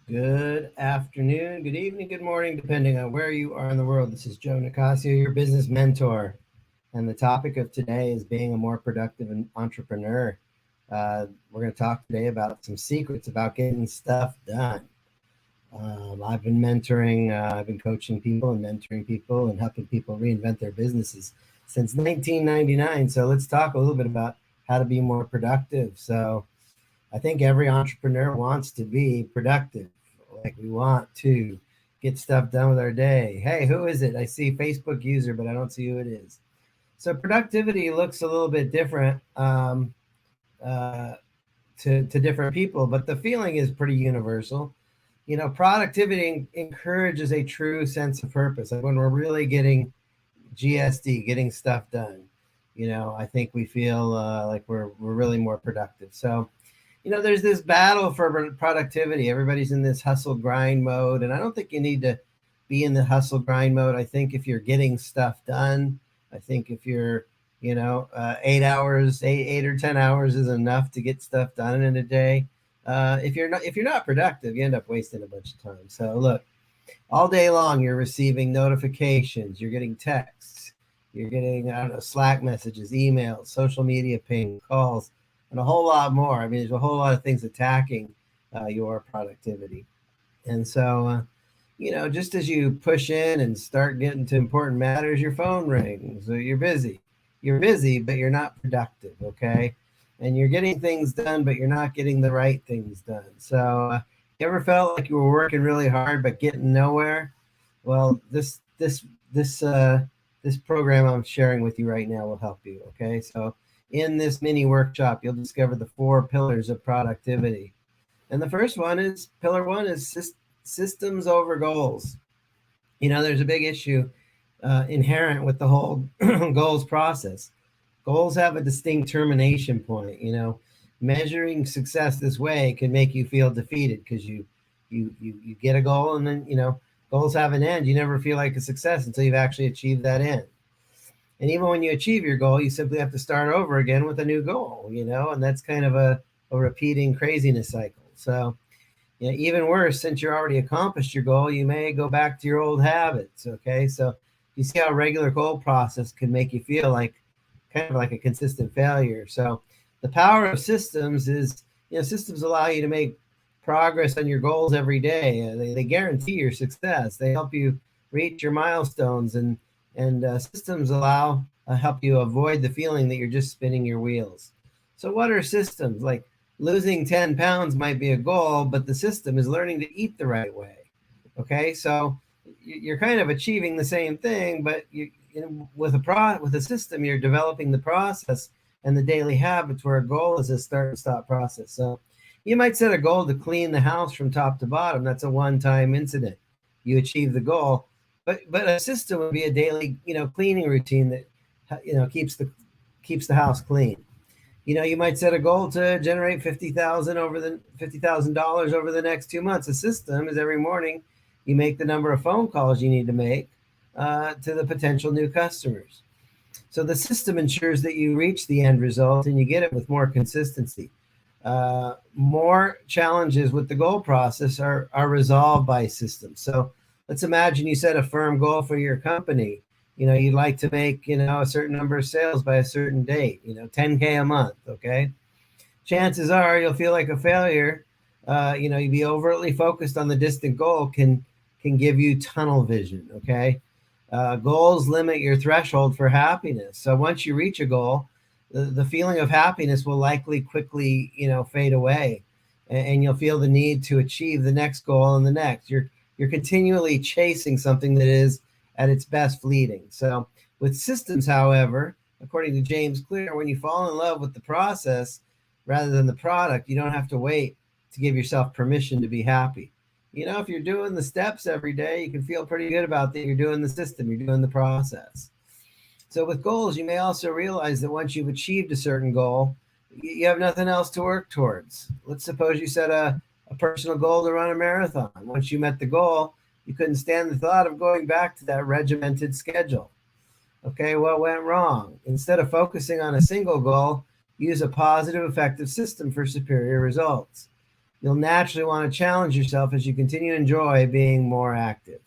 Good afternoon, good evening, good morning, depending on where you are in the world. This is Joe Nicasio, your business mentor. And the topic of today is being a more productive entrepreneur. We're going to talk today about some secrets about getting stuff done. I've been mentoring, I've been coaching people and mentoring people and helping people reinvent their businesses since 1999. So let's talk a little bit about how to be more productive. So I think every entrepreneur wants to be productive. Like we want to get stuff done with our day. Hey, who is it? I see Facebook user, but I don't see who it is. So productivity looks a little bit different uh, to different people, but the feeling is pretty universal. Productivity encourages a true sense of purpose. Like when we're really getting GSD, getting stuff done, I think we feel like we're really more productive. So there's this battle for productivity. Everybody's in this hustle grind mode, and I don't think you need to be in the hustle grind mode. I think if you're getting stuff done, I think if you're, 8 hours, eight or 10 hours is enough to get stuff done in a day. If you're not productive, you end up wasting a bunch of time. So look, all day long you're receiving notifications, you're getting texts, you're getting, I don't know, Slack messages, emails, social media ping, calls, and a whole lot more. I mean, there's a whole lot of things attacking your productivity. And so, just as you push in and start getting to important matters, your phone rings. So you're busy. You're busy, but you're not productive, okay? And you're getting things done, but you're not getting the right things done. So, you ever felt like you were working really hard but getting nowhere? Well, this program I'm sharing with you right now will help you. Okay, so in this mini workshop, you'll discover the four pillars of productivity. And the first one is pillar one is systems over goals. There's a big issue inherent with the whole goals process. Goals have a distinct termination point. Measuring success this way can make you feel defeated because you get a goal, and then goals have an end. You never feel like a success until you've actually achieved that end. And even when you achieve your goal, you simply have to start over again with a new goal, and that's kind of a repeating craziness cycle. So, even worse, since you already accomplished your goal, you may go back to your old habits. Okay, so you see how regular goal process can make you feel like kind of like a consistent failure. So, the power of systems is, systems allow you to make progress on your goals every day. They guarantee your success. They help you reach your milestones, and systems help you avoid the feeling that you're just spinning your wheels. So, what are systems? Like losing 10 pounds might be a goal, but the system is learning to eat the right way. Okay, so you're kind of achieving the same thing, but with a system, you're developing the process and the daily habits, where a goal is a start and stop process. So you might set a goal to clean the house from top to bottom. That's a one-time incident. You achieve the goal, but a system would be a daily cleaning routine that keeps the house clean. You might set a goal to generate $50,000 over the next 2 months. A system is every morning you make the number of phone calls you need to make to the potential new customers. So the system ensures that you reach the end result and you get it with more consistency. More challenges with the goal process are resolved by systems. So let's imagine you set a firm goal for your company. You'd like to make, a certain number of sales by a certain date, 10K a month. Okay. Chances are you'll feel like a failure. You'd be overtly focused on the distant goal can give you tunnel vision. Okay. Goals limit your threshold for happiness. So once you reach a goal, the feeling of happiness will likely quickly, fade away, and you'll feel the need to achieve the next goal and the next. You're continually chasing something that is at its best fleeting. So with systems, however, according to James Clear, when you fall in love with the process rather than the product, you don't have to wait to give yourself permission to be happy. If you're doing the steps every day, you can feel pretty good about that. You're doing the system, you're doing the process. So with goals, you may also realize that once you've achieved a certain goal, you have nothing else to work towards. Let's suppose you set a personal goal to run a marathon. Once you met the goal, you couldn't stand the thought of going back to that regimented schedule. Okay, what went wrong? Instead of focusing on a single goal, use a positive, effective system for superior results. You'll naturally want to challenge yourself as you continue to enjoy being more active.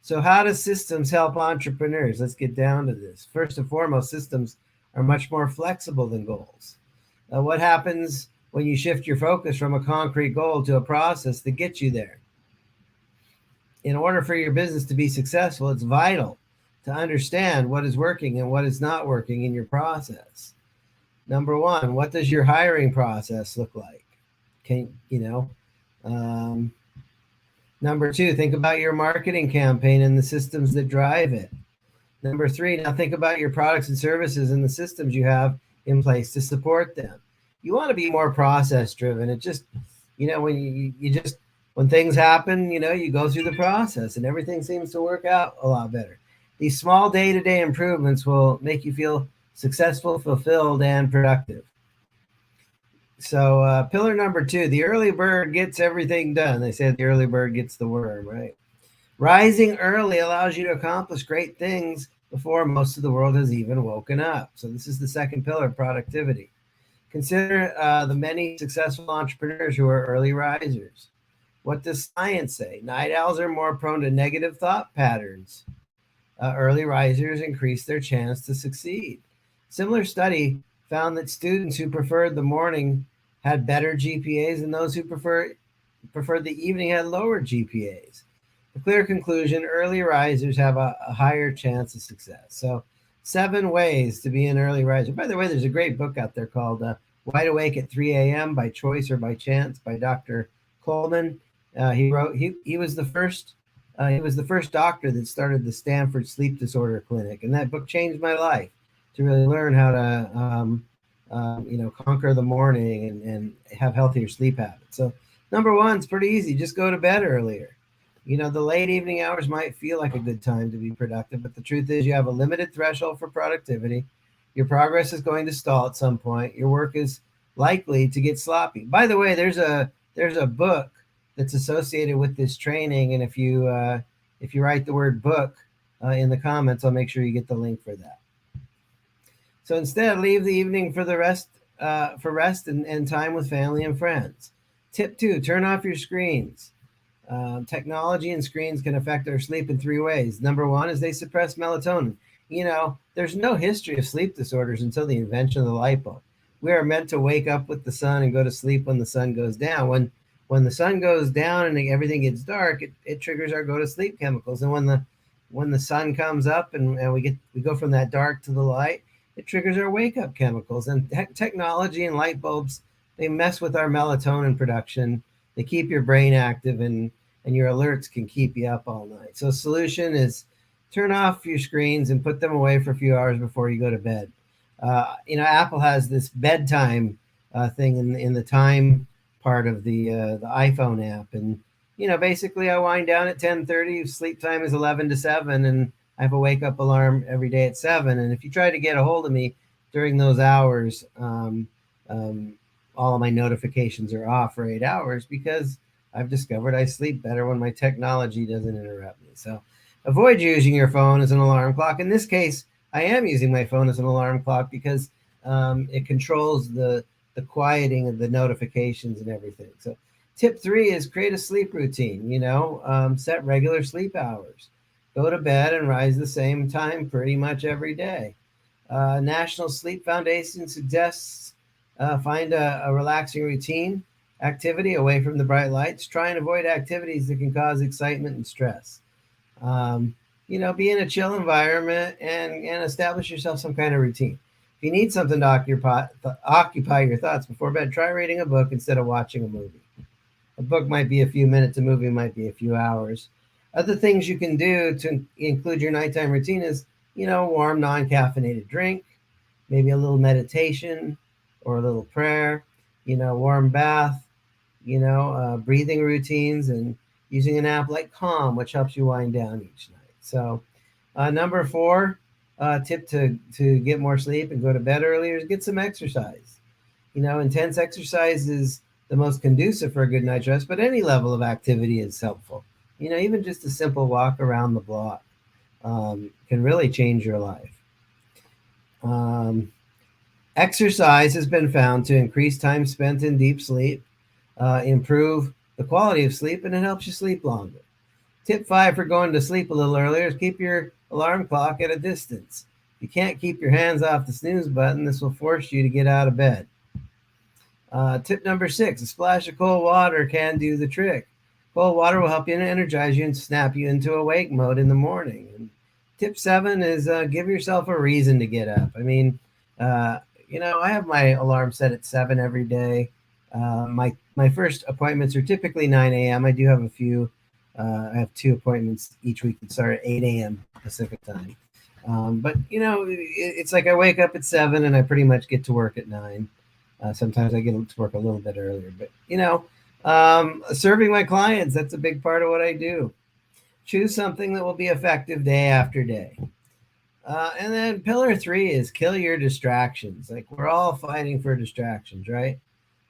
So, how do systems help entrepreneurs? Let's get down to this. First and foremost, systems are much more flexible than goals. What happens when you shift your focus from a concrete goal to a process that gets you there? In order for your business to be successful, it's vital to understand what is working and what is not working in your process. Number one, what does your hiring process look like? Can you know? Um, Number two, think about your marketing campaign and the systems that drive it. Number three, now think about your products and services and the systems you have in place to support them. You want to be more process driven. It just, when you just, when things happen, you go through the process and everything seems to work out a lot better. These small day-to-day improvements will make you feel successful, fulfilled, and productive. So pillar number two, the early bird gets everything done. They say the early bird gets the worm, right? Rising early allows you to accomplish great things before most of the world has even woken up. So this is the second pillar, productivity. Consider the many successful entrepreneurs who are early risers. What does science say? Night owls are more prone to negative thought patterns. Early risers increase their chance to succeed. Similar study found that students who preferred the morning had better GPAs and those who preferred the evening had lower GPAs. The clear conclusion, early risers have a higher chance of success. So 7 ways to be an early riser. By the way, there's a great book out there called Wide Awake at 3 a.m. by Choice or by Chance by Dr. Coleman. He was the first doctor that started the Stanford Sleep Disorder Clinic, and that book changed my life to really learn how to conquer the morning and have healthier sleep habits. So number one, it's pretty easy. Just go to bed earlier. The late evening hours might feel like a good time to be productive, but the truth is you have a limited threshold for productivity. Your progress is going to stall at some point. Your work is likely to get sloppy. By the way, there's a book that's associated with this training, and if you write the word book in the comments, I'll make sure you get the link for that. So instead, leave the evening for rest and time with family and friends. Tip 2, turn off your screens. Technology and screens can affect our sleep in 3 ways. Number one is they suppress melatonin. There's no history of sleep disorders until the invention of the light bulb. We are meant to wake up with the sun and go to sleep when the sun goes down. When the sun goes down and everything gets dark, it triggers our go to sleep chemicals. And when the sun comes up and we go from that dark to the light, it triggers our wake up chemicals. And technology and light bulbs, they mess with our melatonin production. They keep your brain active and your alerts can keep you up all night. So solution is turn off your screens and put them away for a few hours before you go to bed. Apple has this bedtime thing in the time part of the iPhone app. And, basically I wind down at 10:30, sleep time is 11 to 7, and I have a wake up alarm every day at 7. And if you try to get a hold of me during those hours, all of my notifications are off for 8 hours because I've discovered I sleep better when my technology doesn't interrupt me. So avoid using your phone as an alarm clock. In this case, I am using my phone as an alarm clock because it controls the quieting of the notifications and everything. So tip 3 is create a sleep routine, set regular sleep hours. Go to bed and rise the same time pretty much every day. National Sleep Foundation suggests find a relaxing routine activity away from the bright lights. Try and avoid activities that can cause excitement and stress. Be in a chill environment and establish yourself some kind of routine. If you need something to occupy your thoughts before bed, try reading a book instead of watching a movie. A book might be a few minutes, a movie might be a few hours. Other things you can do to include your nighttime routine is, warm, non-caffeinated drink, maybe a little meditation or a little prayer, warm bath, breathing routines, and using an app like Calm, which helps you wind down each night. So number 4, tip to get more sleep and go to bed earlier is get some exercise. Intense exercise is the most conducive for a good night's rest, but any level of activity is helpful. Even just a simple walk around the block can really change your life. Exercise has been found to increase time spent in deep sleep, improve the quality of sleep, and it helps you sleep longer. Tip 5 for going to sleep a little earlier is keep your alarm clock at a distance. If you can't keep your hands off the snooze button, this will force you to get out of bed. Tip number 6, a splash of cold water can do the trick. Cold water will help you energize you and snap you into awake mode in the morning. And tip 7 is give yourself a reason to get up. I mean, I have my alarm set at 7 every day. My first appointments are typically 9 a.m. I do have a few. I have 2 appointments each week that start at 8 a.m. Pacific time. But it's like I wake up at 7 and I pretty much get to work at 9. Sometimes I get to work a little bit earlier, but serving my clients, that's a big part of what I do. Choose something that will be effective day after day. And then pillar 3 is kill your distractions. Like, we're all fighting for distractions, right?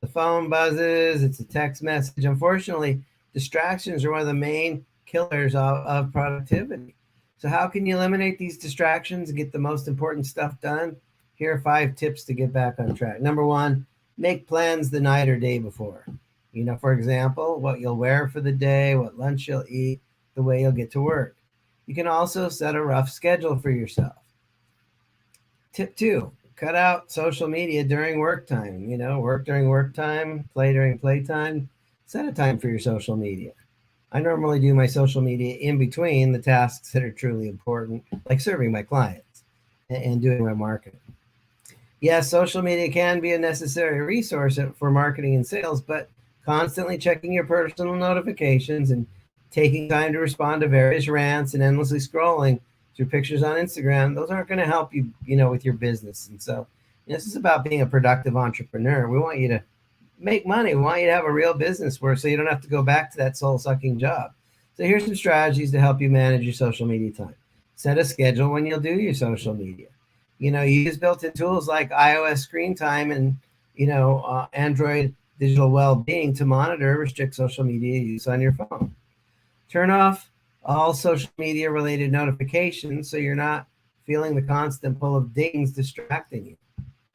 The phone buzzes, it's a text message. Unfortunately, distractions are one of the main killers of productivity. So how can you eliminate these distractions and get the most important stuff done? Here are 5 tips to get back on track. Number 1, make plans the night or day before. For example, what you'll wear for the day, what lunch you'll eat, the way you'll get to work. You can also set a rough schedule for yourself. Tip 2, cut out social media during work time. Work during work time, play during playtime. Set a time for your social media. I normally do my social media in between the tasks that are truly important, like serving my clients and doing my marketing. Yes, social media can be a necessary resource for marketing and sales, but constantly checking your personal notifications and taking time to respond to various rants and endlessly scrolling through pictures on Instagram, those aren't going to help you, with your business. And so this is about being a productive entrepreneur. We want you to make money. We want you to have a real business so you don't have to go back to that soul-sucking job. So here's some strategies to help you manage your social media time. Set a schedule when you'll do your social media. Use built-in tools like iOS screen time and, Android digital well-being to monitor and restrict social media use on your phone. Turn off all social media related notifications so you're not feeling the constant pull of dings distracting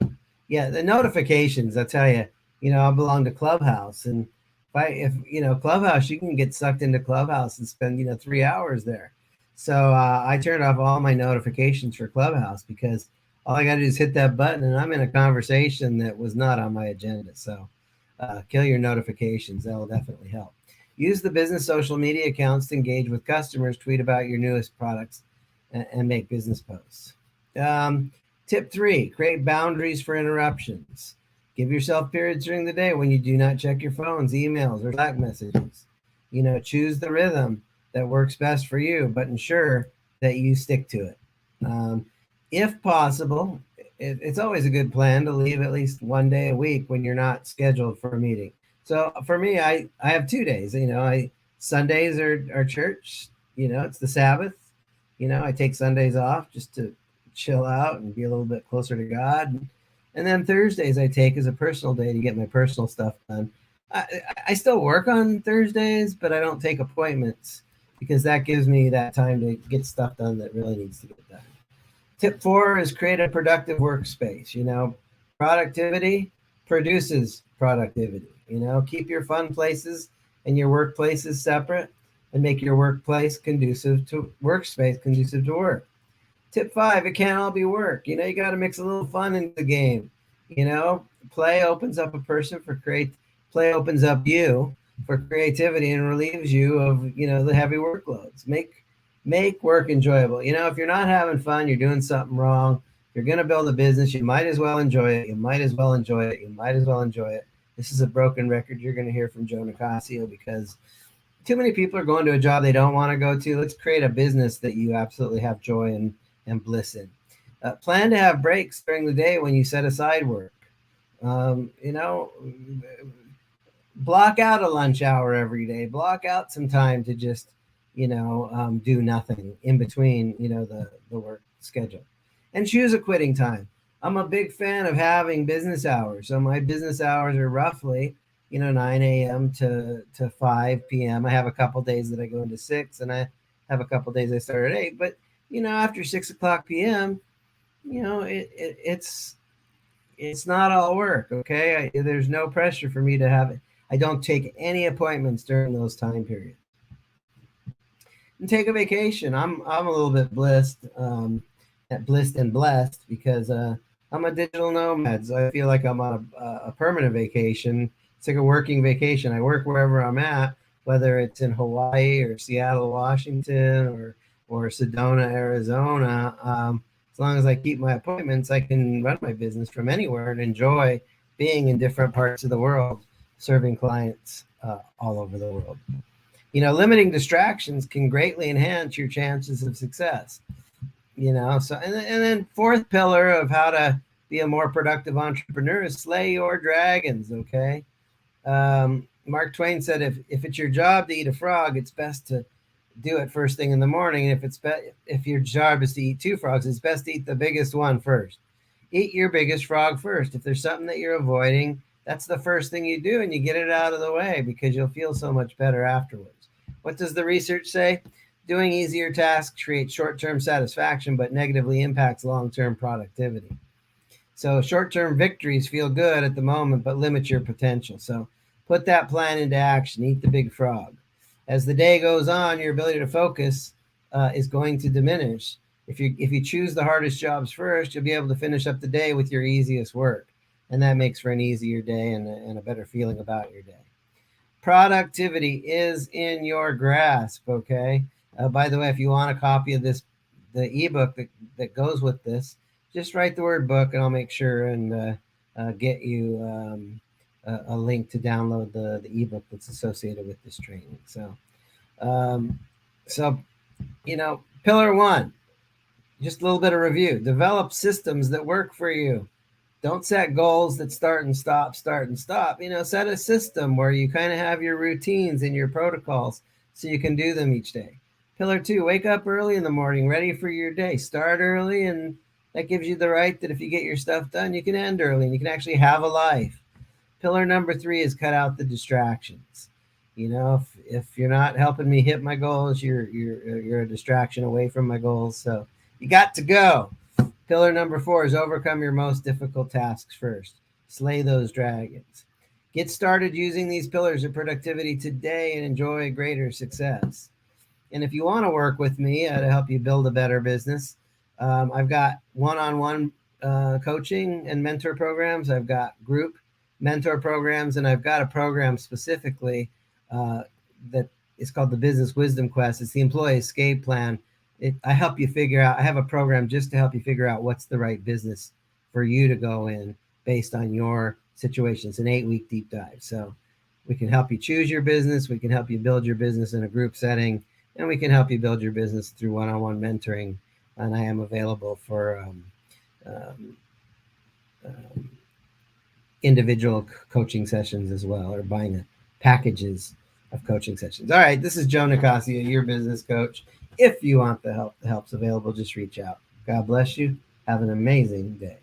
you. Yeah, the notifications, I tell you, I belong to Clubhouse, and if Clubhouse, you can get sucked into Clubhouse and spend 3 hours there. So I turned off all my notifications for Clubhouse because all I got to do is hit that button and I'm in a conversation that was not on my agenda. So kill your notifications. That will definitely help. Use the business social media accounts to engage with customers, tweet about your newest products, and make business posts. Tip 3, create boundaries for interruptions. Give yourself periods during the day when you do not check your phones, emails, or Slack messages. Choose the rhythm that works best for you, but ensure that you stick to it. If possible, it's always a good plan to leave at least one day a week when you're not scheduled for a meeting. So for me, I have 2 days. Sundays are church. It's the Sabbath. I take Sundays off just to chill out and be a little bit closer to God. And then Thursdays I take as a personal day to get my personal stuff done. I still work on Thursdays, but I don't take appointments because that gives me that time to get stuff done that really needs to get done. Tip 4 is create a productive workspace. Productivity produces productivity. Keep your fun places and your workplaces separate and make your workspace conducive to work. Tip 5, it can't all be work. You got to mix a little fun into the game. Play opens up play opens up you for creativity and relieves you of, the heavy workloads. Make work enjoyable. If you're not having fun, you're doing something wrong. If you're going to build a business, you might as well enjoy it. This is a broken record you're going to hear from Joe Nicasio because too many people are going to a job they don't want to go to. Let's create a business that you absolutely have joy and bliss in. Plan to have breaks during the day when you set aside work. Block out a lunch hour every day. Block out some time to just, do nothing in between, the work schedule. And choose a quitting time. I'm a big fan of having business hours. So my business hours are roughly, 9 a.m. to 5 p.m. I have a couple days that I go into 6, and I have a couple days I start at 8. But, after 6 o'clock p.m., it's not all work, okay? There's no pressure for me to have I don't take any appointments during those time periods. And take a vacation. I'm a little bit blissed and blessed because I'm a digital nomad. So I feel like I'm on a permanent vacation. It's like a working vacation. I work wherever I'm at, whether it's in Hawaii or Seattle, Washington, or Sedona, Arizona. As long as I keep my appointments, I can run my business from anywhere and enjoy being in different parts of the world, serving clients all over the world. Limiting distractions can greatly enhance your chances of success. So and then fourth pillar of how to be a more productive entrepreneur is slay your dragons. Okay. Mark Twain said, if it's your job to eat a frog, it's best to do it first thing in the morning. And if your job is to eat two frogs, it's best to eat the biggest one first. Eat your biggest frog first. If there's something that you're avoiding, that's the first thing you do, and you get it out of the way because you'll feel so much better afterwards. What does the research say? Doing easier tasks creates short-term satisfaction, but negatively impacts long-term productivity. So short-term victories feel good at the moment, but limit your potential. So put that plan into action. Eat the big frog. As the day goes on, your ability to focus is going to diminish. If you choose the hardest jobs first, you'll be able to finish up the day with your easiest work. And that makes for an easier day and a better feeling about your day. Productivity is in your grasp, okay? By the way, if you want a copy of the ebook that goes with this, just write the word book and I'll make sure and get you a link to download the ebook that's associated with this training. So, pillar one, just a little bit of review. Develop systems that work for you. Don't set goals that start and stop. Set a system where you kind of have your routines and your protocols so you can do them each day. Pillar two, wake up early in the morning, ready for your day. Start early, and that gives you the right that if you get your stuff done, you can end early and you can actually have a life. Pillar number three is cut out the distractions. If you're not helping me hit my goals, you're a distraction away from my goals. So you got to go. Pillar number four is overcome your most difficult tasks first. Slay those dragons. Get started using these pillars of productivity today and enjoy greater success. And if you want to work with me to help you build a better business, I've got one-on-one coaching and mentor programs. I've got group mentor programs, and I've got a program specifically that is called the Business Wisdom Quest. It's the Employee Escape Plan. I help you figure out, I have a program just to help you figure out what's the right business for you to go in based on your situation. It's an 8-week deep dive. So we can help you choose your business. We can help you build your business in a group setting, and we can help you build your business through one-on-one mentoring. And I am available for individual coaching sessions as well, or buying packages of coaching sessions. All right, this is Joe Nicosia, your business coach. If you want the help's available, just reach out. God bless you. Have an amazing day.